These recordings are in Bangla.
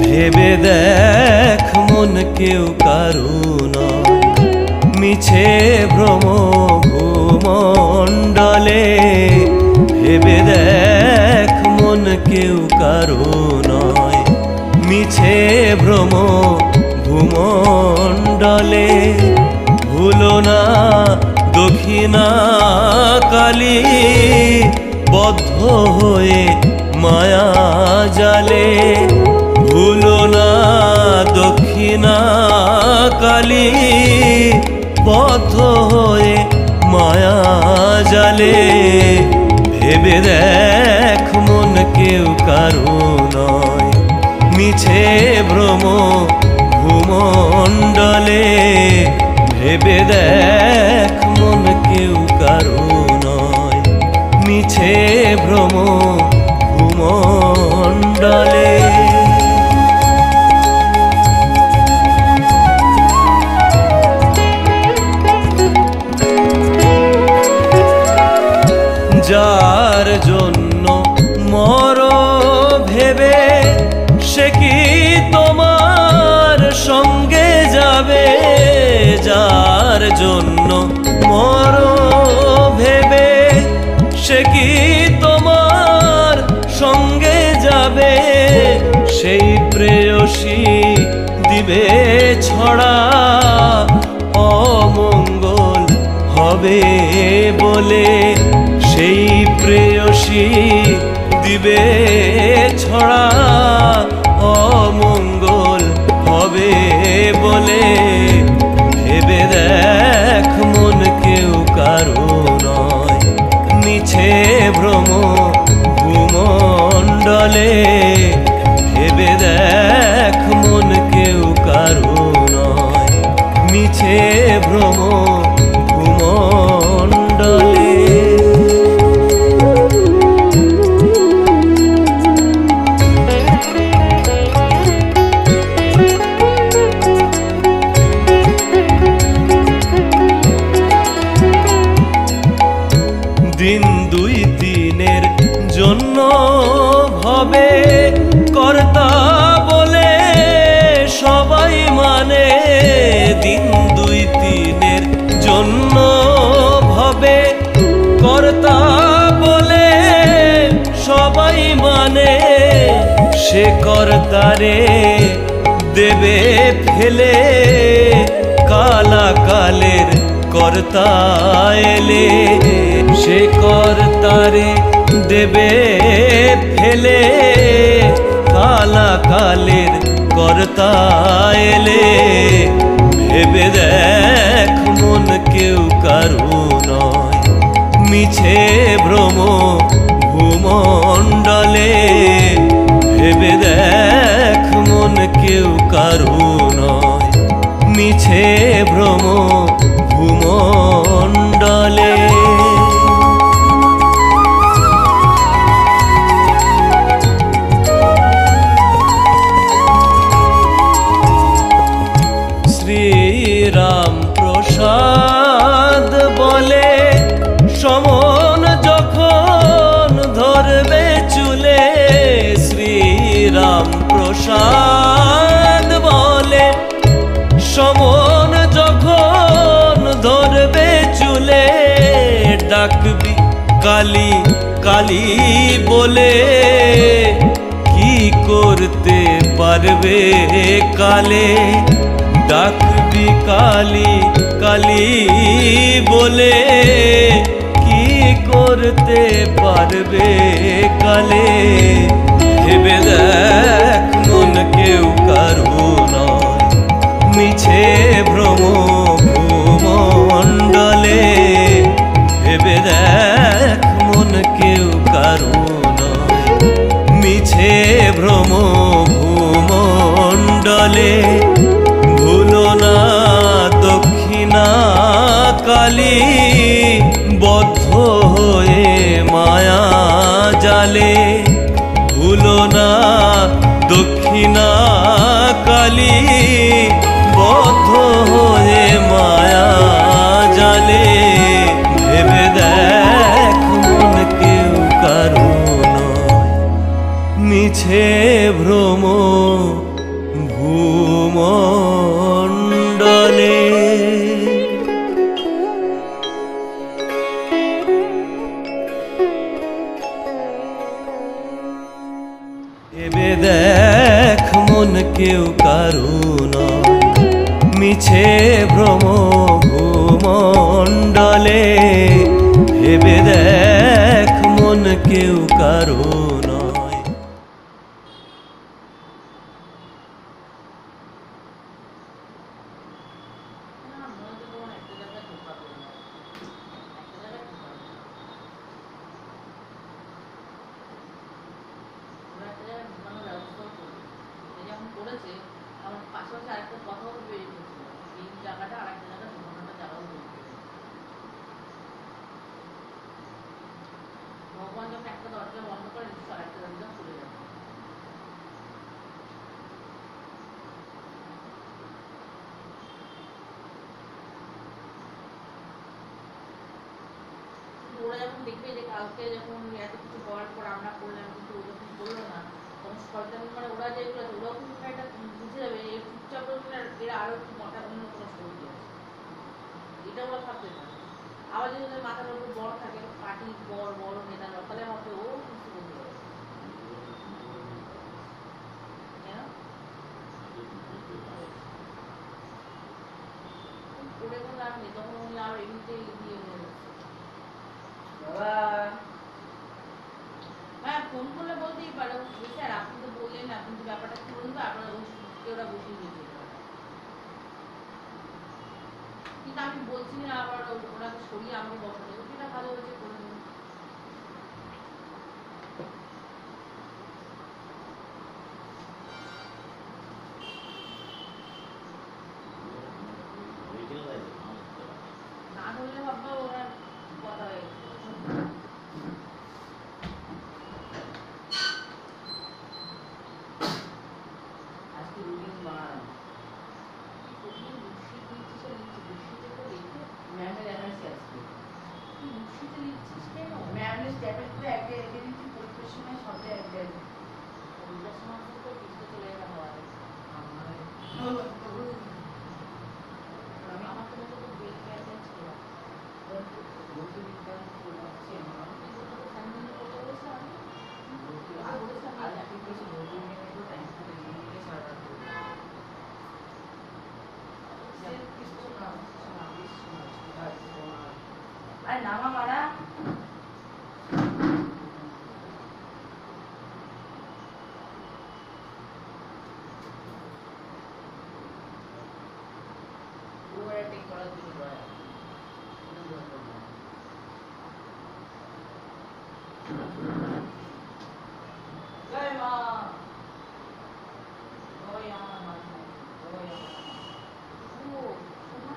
ভেবে দেখ মন কেউ কারু নয়, মিছে ভ্রম ভূমণ্ডলে। ভেবে দেখ মন কেউ কারু নয়, মিছে ভ্রম ভূমণ্ডলে। ভুলো না দক্ষিণা কালী, বদ্ধ হয়ে মায়া জালে। ভুলো না দক্ষিণা কালী, বদ্ধ হয়ে মায়া জালে। ভেবে দেখ মন কেউ কারু নয়, মিছে ভ্রম ভূমণ্ডলে। ভেবে দেখ মন কেউ কারু নয়, মিছে ভ্রম ভূমণ্ডলে। যার জন্য মর ভেবে, সে কি তোমার সঙ্গে যাবে? যার জন্য মর ভেবে, সে কি তোমার সঙ্গে যাবে? সেই প্রেয়সী দিবে ছড়া, অমঙ্গল হবে বলে। সেই প্রেয়সী দিবে ছড়া, অমঙ্গল হবে বলে। ভেবে দেখ মন কেউ কারু নয়, মিছে ভ্রম ভূমণ্ডলে। ভেবে দেখ মন কেউ কারু নয়, মিছে ভ্রম ভূমণ্ডলে। দিন দুই দিনের জন্য ভবে কর্তা বলে সবাই মানে। দিন দুই দিনের জন্য ভবে কর্তা বলে সবাই মানে। সে কর্তারে দেবে ফেলে, কালাকালের কর্তা এলে। সে কর্তারে দেবে ফেলে, কালাকালের কর্তা এলে। ভেবে দেখ মন কেউ কারু নয়, মিছে ভ্রম ভূমণ্ডলে। ভেবে দেখ মন কেউ কারু নয়, মিছে ভ্রম ভূমণ্ডলে। শ্রীরাম প্রসাদ বলে সমন যখন ধরবে চুলে। শ্রীরাম প্রসাদ বলে সমন যখন ধরবে চুলে। ডাকবি কালী কালী বলে, কি করতে পারবে কালে? ডাকবি কালী কালী বলে, কি করতে পারবে কালে? ভেবে দেখ মন কেউ কারু নয়, মিছে ভ্রম ভূমণ্ডলে। ভেবে দেখ মন কেউ কারু নয়, মিছে ভ্রম ভূমণ্ডলে। ভুলো না দক্ষিণা কালী, বদ্ধ হয়ে মায়া জালে। ভুলো না দক্ষিণা কালী, বদ্ধ হয়ে মায়া জালে। ভ্রম ভূমণ্ডলে, ভেবে দেখ মন কেউ কারো নয়। করেছে আমার পাশাপাশি আরেকটা কথাও বেরিয়ে পড়ছিল, এই জায়গাটা আরেকটা জায়গা ঢোকানোটা জায়গাও বলতে ভগবান যখন একটা দরজা বন্ধ করে নিশ্চয় আরেকটা দরজা খুলে যাবে। ওরা যখন দেখবে যে কালকে যখন এত কিছু করার পর আমরা করলাম কিন্তু ও যখন করলো না, তখন শয়তান মানে ওরা যেগুলো আছে ওরাও কিন্তু এটা বুঝে যাবে এই চুপচাপ এরা আরো একটু মাথা অন্য কোনো শরীর আছে, এটা ওরা ভাবতে পারে। আবার যদি ওদের মাথার উপর বড় থাকে পার্টি বড় বড় নেতা তাহলে হবে ও কিছু বলতে পারে করে কোনো লাভ নেই, তখন উনি আর এমনিতেই দিয়ে হয়ে যাচ্ছে। হ্যাঁ ফোন করলে বলতেই পারো স্যার আপনি তো বললেন আপনি তো ব্যাপারটা কি বলুন তো আপনার ওরা বসিয়ে দিয়েছে, কিন্তু আমি বলছি না আবার ওনাকে সরিয়ে আমাকে বসানো যেটা ভালো হয়েছে করে দিন। না ধরলে ভাববো ওনার কথা হয়ে গেছে। আজকে রুটিন বানানো ম্যামের এমএসি আজকে মুর্শিদে লিখছিস কেন? ম্যামের স্ট্যাটাস করে একটা রেখে দিচ্ছি পরীক্ষার সময় সবটা একটা পরীক্ষার সময় তো লিখতে চলে গেলাম হয় আমার তো মতো তো বেল ক্যান্সেল ছিল ভর্তি বিজ্ঞান করছি আমার সামনে করতে বলেছে আমি আর অ্যাপ্লিকেশন ভর্তি নিয়ে তো টাইম করে দিয়ে সারা আরে নামা মারা ওভারটেক করার জন্য দয়া জয় মা জয় আমার মা জয় ও সোনা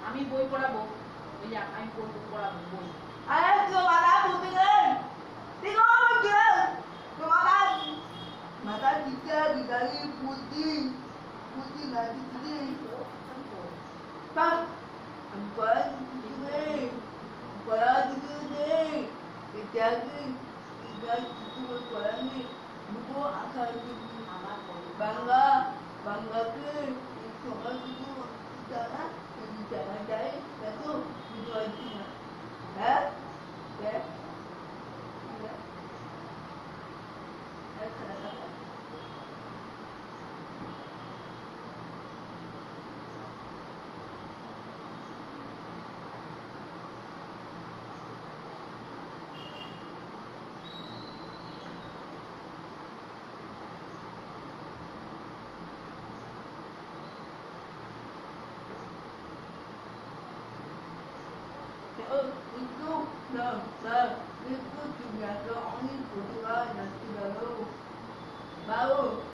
আমি বই পড়াবো ওই যে আমি পড়াবো বই আরে তো বাবা বলতে গেলেন দেখো আমাকে তো বাবা মাথা দিতে দিদারি বুদ্ধি বুদ্ধি না দিতে পাস আমি পড়া দিতে নেই ইত্যাদি কিছু পড়ানি মুখো আঁকা বাংলা বাংলাকে সবাই কিছু জানা jangan jahit, satu, itu lagi nak, ya, itu itu juga orang itu juga nanti baru